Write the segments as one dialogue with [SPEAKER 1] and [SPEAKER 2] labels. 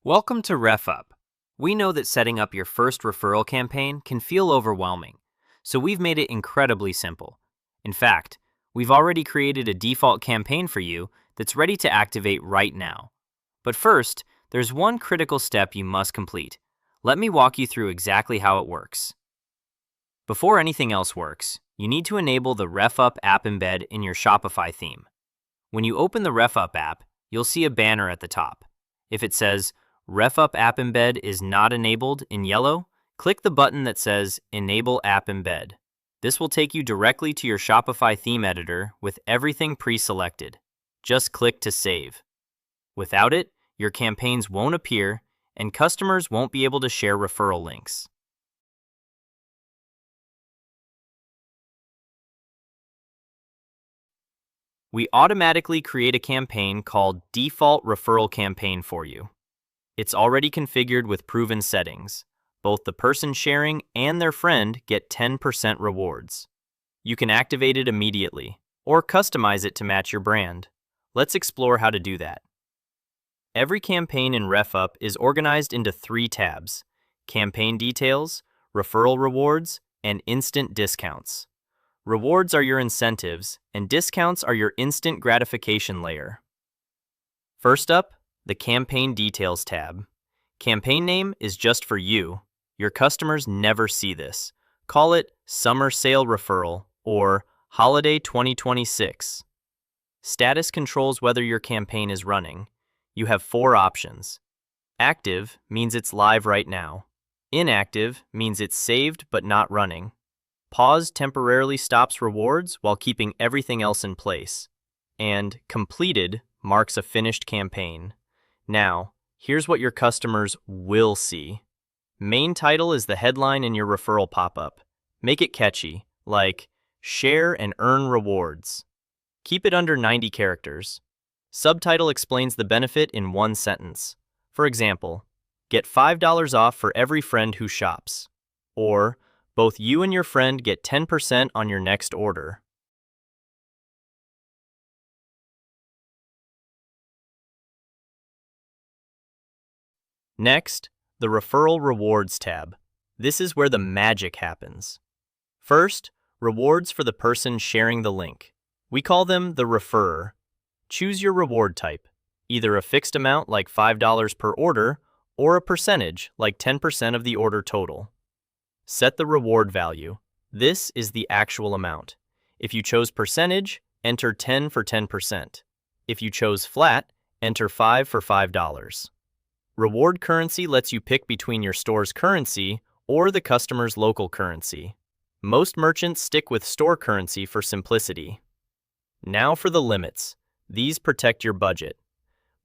[SPEAKER 1] Welcome to Refup. We know that setting up your first referral campaign can feel overwhelming, so we've made it incredibly simple. In fact, we've already created a default campaign for you that's ready to activate right now. But first, there's one critical step you must complete. Let me walk you through exactly how it works. Before anything else works, you need to enable the Refup app embed in your Shopify theme. When you open the Refup app, you'll see a banner at the top. If it says Refup app embed is not enabled in yellow, click the button that says Enable app embed. This will take you directly to your Shopify theme editor with everything pre-selected. Just click to save. Without it, your campaigns won't appear and customers won't be able to share referral links. We automatically create a campaign called Default Referral Campaign for you. It's already configured with proven settings. Both the person sharing and their friend get 10% rewards. You can activate it immediately or customize it to match your brand. Let's explore how to do that. Every campaign in Refup is organized into 3 tabs: Campaign Details, Referral Rewards, and Instant Discounts. Rewards are your incentives, and discounts are your instant gratification layer. First up, the Campaign Details tab. Campaign name is just for you. Your customers never see this. Call it Summer Sale Referral or Holiday 2026. Status controls whether your campaign is running. You have 4 options. Active means it's live right now. Inactive means it's saved but not running. Pause temporarily stops rewards while keeping everything else in place. And completed marks a finished campaign. Now, here's what your customers will see. Main title is the headline in your referral pop-up. Make it catchy, like Share and Earn Rewards. Keep it under 90 characters. Subtitle explains the benefit in 1 sentence. For example, get $5 off for every friend who shops. Or, both you and your friend get 10% on your next order. Next, the Referral Rewards tab. This is where the magic happens. First, rewards for the person sharing the link. We call them the referrer. Choose your reward type, either a fixed amount like $5 per order or a percentage like 10% of the order total. Set the reward value. This is the actual amount. If you chose percentage, enter 10 for 10%. If you chose flat, enter 5 for $5. Reward currency lets you pick between your store's currency or the customer's local currency. Most merchants stick with store currency for simplicity. Now for the limits. These protect your budget.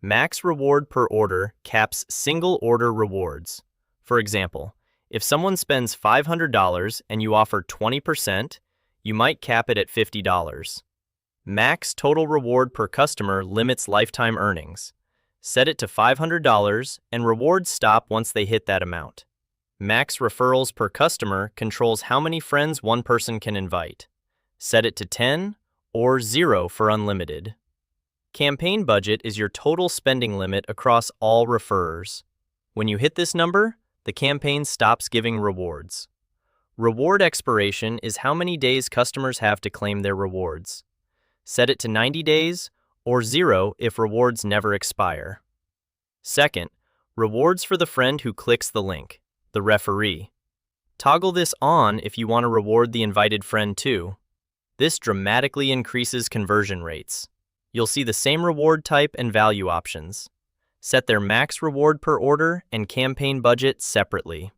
[SPEAKER 1] Max reward per order caps single order rewards. For example, if someone spends $500 and you offer 20%, you might cap it at $50. Max total reward per customer limits lifetime earnings. Set it to $500 and rewards stop once they hit that amount. Max referrals per customer controls how many friends one person can invite. Set it to 10 or 0 for unlimited. Campaign budget is your total spending limit across all referrers. When you hit this number, the campaign stops giving rewards. Reward expiration is how many days customers have to claim their rewards. Set it to 90 days or 0 if rewards never expire. Second, rewards for the friend who clicks the link, the referee. Toggle this on if you want to reward the invited friend too. This dramatically increases conversion rates. You'll see the same reward type and value options. Set their max reward per order and campaign budget separately.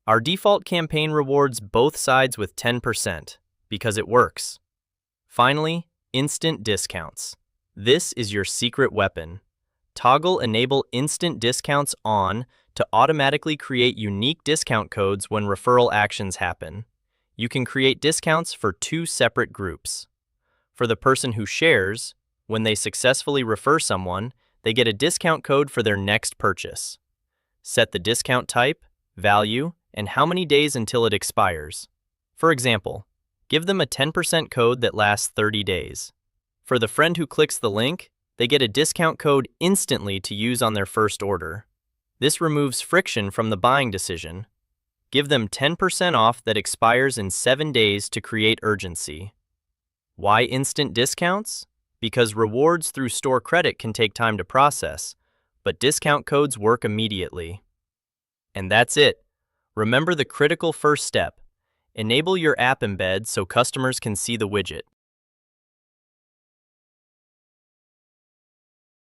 [SPEAKER 1] Our default campaign rewards both sides with 10% because it works. Finally, instant discounts. This is your secret weapon. Toggle Enable Instant Discounts on to automatically create unique discount codes when referral actions happen. You can create discounts for 2 separate groups. For the person who shares, when they successfully refer someone, they get a discount code for their next purchase. Set the discount type, value, and how many days until it expires. For example, give them a 10% code that lasts 30 days. For the friend who clicks the link, they get a discount code instantly to use on their first order. This removes friction from the buying decision. Give them 10% off that expires in 7 days to create urgency. Why instant discounts? Because rewards through store credit can take time to process, but discount codes work immediately. And that's it. Remember the critical first step. Enable your app embed so customers can see the widget.